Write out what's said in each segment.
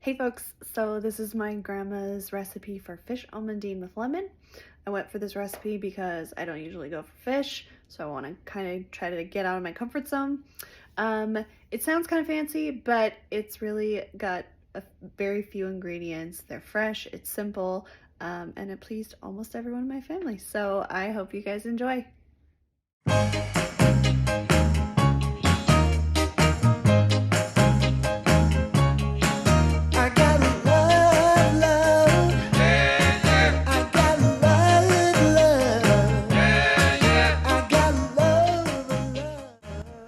Hey folks, so this is my grandma's recipe for fish almondine with lemon. I went for this recipe because I don't usually go for fish, so I want to kind of try to get out of my comfort zone. It sounds kind of fancy, but it's really got very few ingredients. They're fresh, it's simple, and it pleased almost everyone in my family. So I hope you guys enjoy.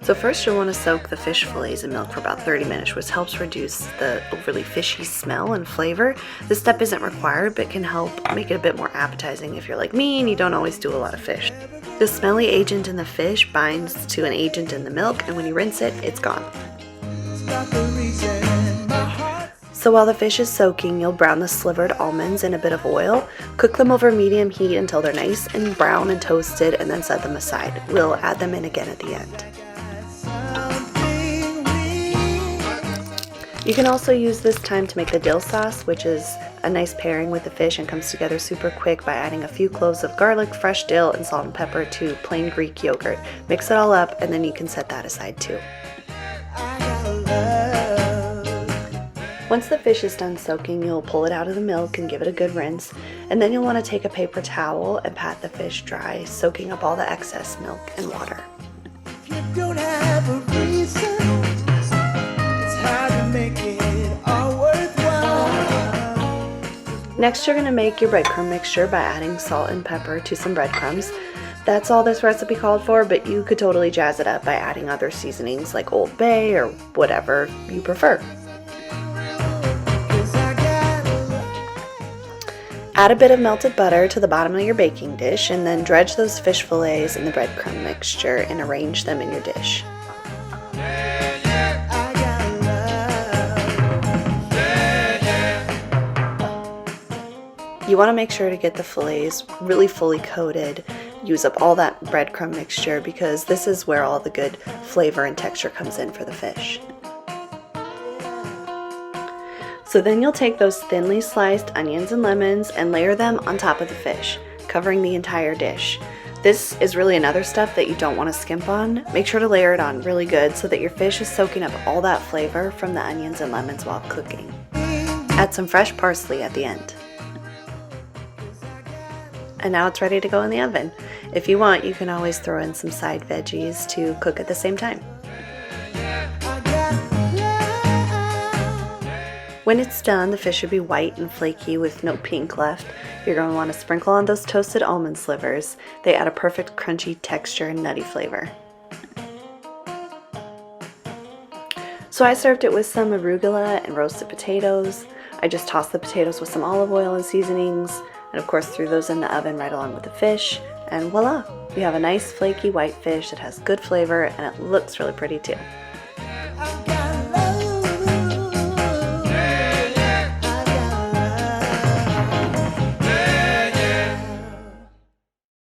So first you'll want to soak the fish fillets in milk for about 30 minutes, which helps reduce the overly fishy smell and flavor. This step isn't required, but can help make it a bit more appetizing if you're like me and you don't always do a lot of fish. The smelly agent in the fish binds to an agent in the milk, and when you rinse it, it's gone. So while the fish is soaking, you'll brown the slivered almonds in a bit of oil. Cook them over medium heat until they're nice and brown and toasted, and then set them aside. We'll add them in again at the end. You can also use this time to make the dill sauce, which is a nice pairing with the fish and comes together super quick by adding a few cloves of garlic, fresh dill, and salt and pepper to plain Greek yogurt. Mix it all up, and then you can set that aside too. Once the fish is done soaking, you'll pull it out of the milk and give it a good rinse, and then you'll want to take a paper towel and pat the fish dry, soaking up all the excess milk and water. You don't have a reason. Next, you're going to make your breadcrumb mixture by adding salt and pepper to some breadcrumbs. That's all this recipe called for, but you could totally jazz it up by adding other seasonings like Old Bay or whatever you prefer. Add a bit of melted butter to the bottom of your baking dish, and then dredge those fish fillets in the breadcrumb mixture and arrange them in your dish. You want to make sure to get the fillets really fully coated, use up all that breadcrumb mixture, because this is where all the good flavor and texture comes in for the fish. So then you'll take those thinly sliced onions and lemons and layer them on top of the fish, covering the entire dish. This is really another step that you don't want to skimp on. Make sure to layer it on really good so that your fish is soaking up all that flavor from the onions and lemons while cooking. Add some fresh parsley at the end. And now it's ready to go in the oven. If you want, you can always throw in some side veggies to cook at the same time. When it's done, the fish should be white and flaky with no pink left. You're going to want to sprinkle on those toasted almond slivers. They add a perfect crunchy texture and nutty flavor. So I served it with some arugula and roasted potatoes. I just tossed the potatoes with some olive oil and seasonings, and of course threw those in the oven right along with the fish, and voila! You have a nice flaky white fish that has good flavor and it looks really pretty too.